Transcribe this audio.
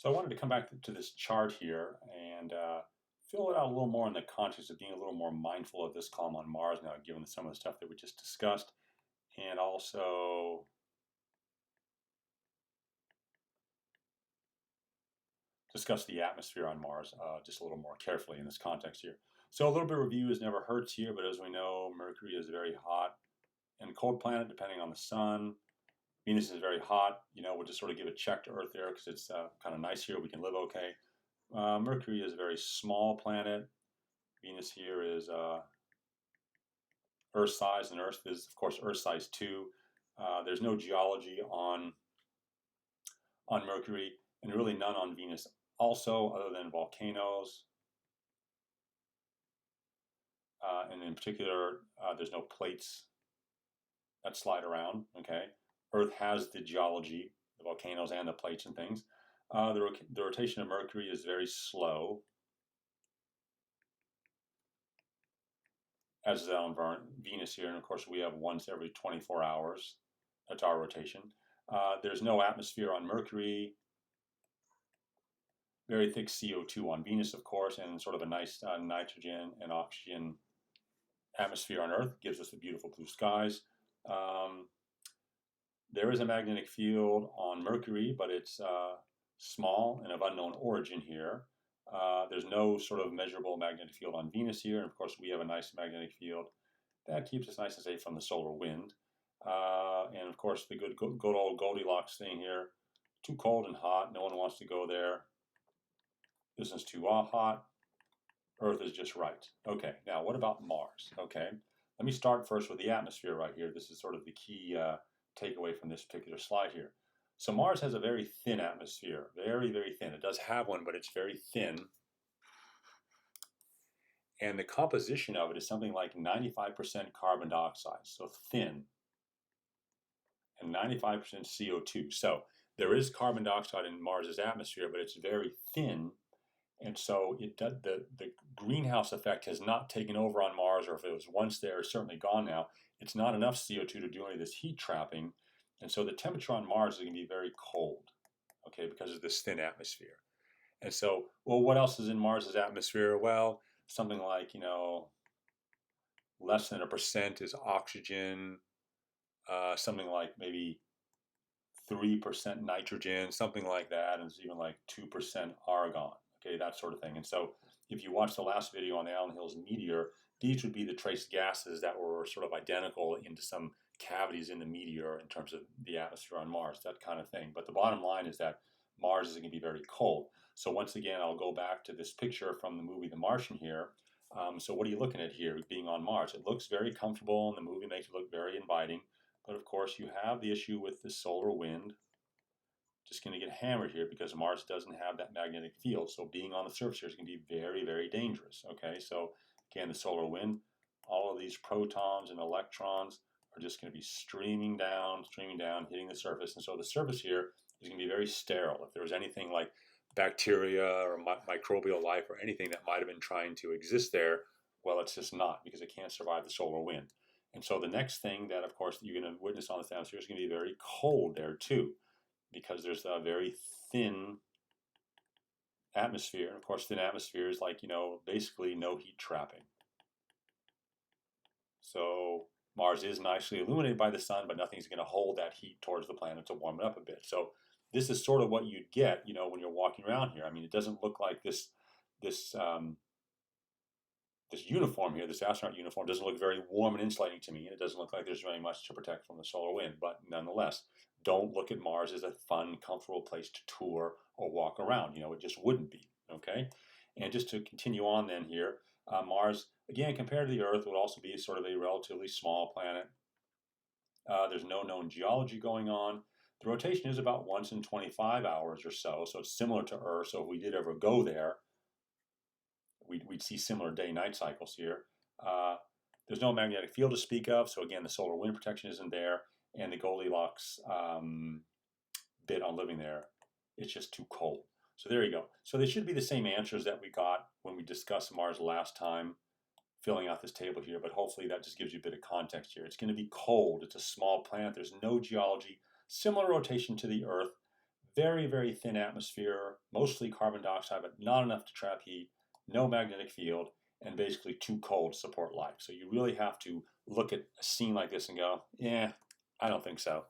So I wanted to come back to this chart here and fill it out a little more in the context of being a little more mindful of this column on Mars now, given some of the stuff that we just discussed, and also discuss the atmosphere on Mars just a little more carefully in this context here. So a little bit of review is never hurts here, but as we know, Mercury is a very hot and cold planet depending on the sun. Venus is very hot. We'll just sort of give a check to Earth there because it's kind of nice here. We can live okay. Mercury is a very small planet. Venus here is Earth size, and Earth is, of course, Earth size too. There's no geology on Mercury, and really none on Venus also, other than volcanoes. And in particular, there's no plates that slide around. Okay, Earth has the geology, the volcanoes and the plates and things. The rotation of Mercury is very slow, as is on Venus here, and of course we have once every 24 hours. That's our rotation. There's no atmosphere on Mercury. Very thick CO2 on Venus, of course, and sort of a nice nitrogen and oxygen atmosphere on Earth. Gives us the beautiful blue skies. There is a magnetic field on Mercury, but it's small and of unknown origin here. There's no sort of measurable magnetic field on Venus here, and of course we have a nice magnetic field that keeps us nice and safe from the solar wind. And of course the good old Goldilocks thing here, too cold and hot, no one wants to go there. This is too hot, Earth is just right. Okay, now what about Mars? Okay, let me start first with the atmosphere right here. This is sort of the key takeaway from this particular slide here. So Mars has a very thin atmosphere, very, very thin. It does have one, but it's very thin. And the composition of it is something like 95% carbon dioxide, so thin, and 95% CO2. So there is carbon dioxide in Mars's atmosphere, but it's very thin. And so the greenhouse effect has not taken over on Mars, or if it was once there, it's certainly gone now. It's not enough CO2 to do any of this heat trapping. And so the temperature on Mars is going to be very cold, okay, because of this thin atmosphere. And so, well, what else is in Mars's atmosphere? Well, something like, less than 1% is oxygen, something like maybe 3% nitrogen, something like that, and it's even like 2% argon, okay, that sort of thing. And so if you watch the last video on the Allen Hills meteor, these would be the trace gases that were sort of identical into some cavities in the meteor in terms of the atmosphere on Mars, that kind of thing. But the bottom line is that Mars is going to be very cold. So once again, I'll go back to this picture from the movie The Martian here. So what are you looking at here, being on Mars? It looks very comfortable, and the movie makes it look very inviting. But of course, you have the issue with the solar wind. Just going to get hammered here because Mars doesn't have that magnetic field. So being on the surface here is going to be very, very dangerous. Okay, so again, the solar wind, all of these protons and electrons are just going to be streaming down, hitting the surface. And so the surface here is going to be very sterile. If there was anything like bacteria or microbial life or anything that might have been trying to exist there, well, it's just not, because it can't survive the solar wind. And so the next thing that, of course, you're going to witness on this atmosphere is going to be very cold there too, because there's a very thin atmosphere. And of course, thin atmosphere is like, basically no heat trapping. So Mars is nicely illuminated by the sun, but nothing's going to hold that heat towards the planet to warm it up a bit. So this is sort of what you'd get, when you're walking around here. I mean, it doesn't look like this uniform here, this astronaut uniform, doesn't look very warm and insulating to me, and it doesn't look like there's very much to protect from the solar wind. But nonetheless, don't look at Mars as a fun, comfortable place to tour or walk around. It just wouldn't be, okay? And just to continue on then here, Mars, again, compared to the Earth, would also be sort of a relatively small planet. There's no known geology going on. The rotation is about once in 25 hours or so it's similar to Earth. So if we did ever go there, we'd see similar day-night cycles here. There's no magnetic field to speak of, so again, the solar wind protection isn't there, and the Goldilocks bit on living there, it's just too cold. So there you go. So they should be the same answers that we got when we discussed Mars last time, filling out this table here, but hopefully that just gives you a bit of context here. It's going to be cold. It's a small planet. There's no geology. Similar rotation to the Earth. very, very thin atmosphere, mostly carbon dioxide, but not enough to trap heat, no magnetic field, and basically too cold to support life. So you really have to look at a scene like this and go, yeah, I don't think so.